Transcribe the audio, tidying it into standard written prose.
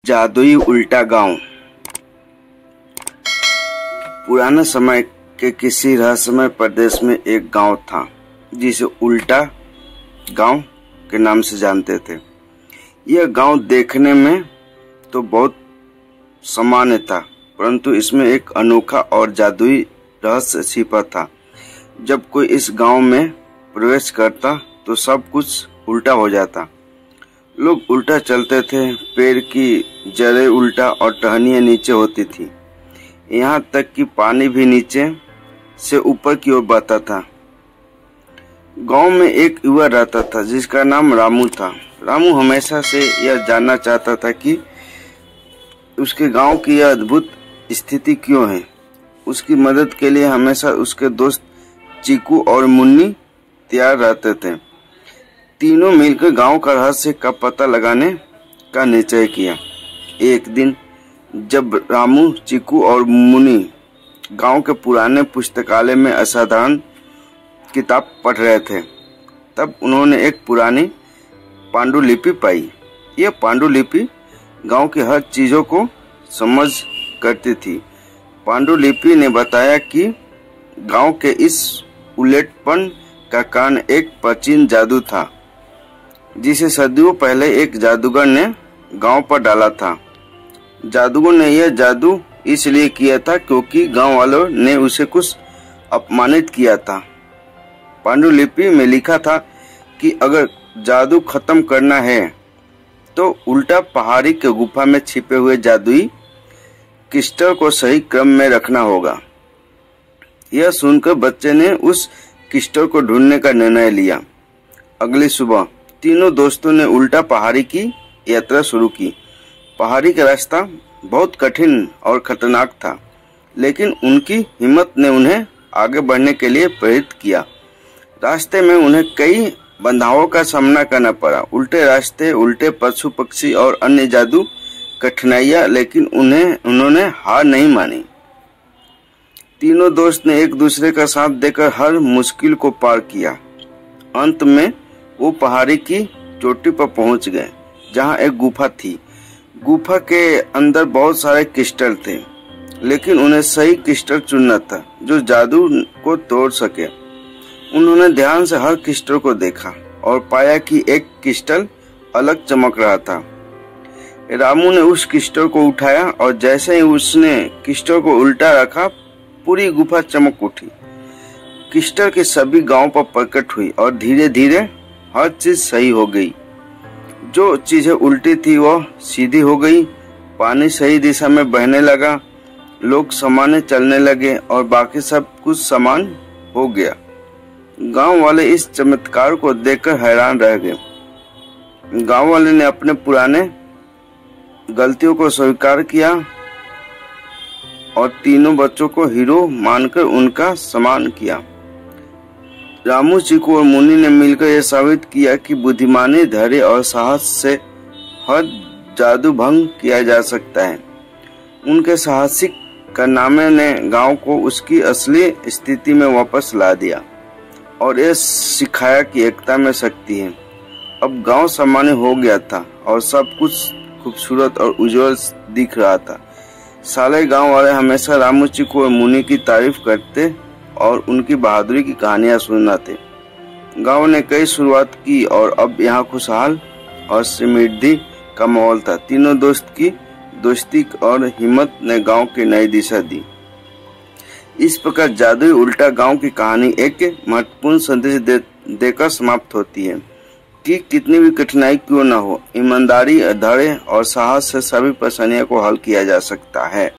जादुई उल्टा गांव। पुराने समय के किसी रहस्यमय प्रदेश में एक गांव था जिसे उल्टा गांव के नाम से जानते थे। यह गांव देखने में तो बहुत सामान्य था, परंतु इसमें एक अनोखा और जादुई रहस्य छिपा था। जब कोई इस गांव में प्रवेश करता तो सब कुछ उल्टा हो जाता। लोग उल्टा चलते थे, पेड़ की जड़ें उल्टा और टहनियाँ नीचे होती थी। यहाँ तक कि पानी भी नीचे से ऊपर की ओर बहता था। गांव में एक युवा रहता था जिसका नाम रामू था। रामू हमेशा से यह जानना चाहता था कि उसके गांव की यह अद्भुत स्थिति क्यों है। उसकी मदद के लिए हमेशा उसके दोस्त चीकू और मुन्नी तैयार रहते थे। तीनों मिलकर गांव का रहस्य का पता लगाने का निश्चय किया। एक दिन जब रामू, चीकू और मुन्नी गांव के पुराने पुस्तकालय में असाधारण किताब पढ़ रहे थे, तब उन्होंने एक पुरानी पांडुलिपि पाई। यह पांडुलिपि गांव की हर चीजों को समझ करती थी। पांडुलिपि ने बताया कि गांव के इस उलटपन का कारण एक प्राचीन जादू था जिसे सदियों पहले एक जादूगर ने गांव पर डाला था। जादूगर ने यह जादू इसलिए किया था क्योंकि गांव वालों ने उसे कुछ अपमानित किया था। पांडुलिपि में लिखा था कि अगर जादू खत्म करना है तो उल्टा पहाड़ी के गुफा में छिपे हुए जादुई क्रिस्टल को सही क्रम में रखना होगा। यह सुनकर बच्चे ने उस क्रिस्टल को ढूंढने का निर्णय लिया। अगली सुबह तीनों दोस्तों ने उल्टा पहाड़ी की यात्रा शुरू की। पहाड़ी का रास्ता बहुत कठिन और खतरनाक था, लेकिन उनकी हिम्मत ने उन्हें आगे बढ़ने के लिए प्रेरित किया। रास्ते में उन्हें कई बाधाओं का सामना करना पड़ा। उल्टे रास्ते, उल्टे पशु पक्षी और अन्य जादू कठिनाइयां, लेकिन उन्होंने हार नहीं मानी। तीनों दोस्त ने एक दूसरे का साथ देकर हर मुश्किल को पार किया। अंत में वो पहाड़ी की चोटी पर पहुंच गए जहां एक गुफा थी। गुफा के अंदर बहुत सारे क्रिस्टल थे, लेकिन उन्हें सही क्रिस्टल चुनना था जो जादू को तोड़ सके। उन्होंने ध्यान से हर क्रिस्टल को देखा और पाया कि एक क्रिस्टल अलग चमक रहा था। रामू ने उस क्रिस्टल को उठाया और जैसे ही उसने क्रिस्टल को उल्टा रखा, पूरी गुफा चमक उठी। क्रिस्टल के सभी गांव पर प्रकट हुई और धीरे धीरे हर चीज सही हो गई। जो चीजें उल्टी थी वह सीधी हो गई, पानी सही दिशा में बहने लगा, लोग सामान्य चलने लगे और बाकी सब कुछ समान हो गया। गांव वाले इस चमत्कार को देखकर हैरान रह गए। गांव वाले ने अपने पुराने गलतियों को स्वीकार किया और तीनों बच्चों को हीरो मानकर उनका सम्मान किया। रामू, चीकू और मुन्नी ने मिलकर यह साबित किया कि बुद्धिमानी, धैर्य और साहस से हर जादू भंग किया जा सकता है। उनके साहसिक कारनामे ने गांव को उसकी असली स्थिति में वापस ला दिया और यह सिखाया कि एकता में शक्ति है। अब गांव सामान्य हो गया था और सब कुछ खूबसूरत और उज्जवल दिख रहा था। साले गांव वाले हमेशा रामू, चीकू और मुन्नी की तारीफ करते और उनकी बहादुरी की कहानियां सुनाते। गांव ने कई शुरुआत की और अब यहाँ खुशहाल और समृद्धि का माहौल था। तीनों दोस्त की दोस्ती और हिम्मत ने गांव की नई दिशा दी। इस प्रकार जादुई उल्टा गांव की कहानी एक महत्वपूर्ण संदेश देकर समाप्त होती है कि कितनी भी कठिनाई क्यों न हो, ईमानदारी, धैर्य और साहस से सभी परेशानियों को हल किया जा सकता है।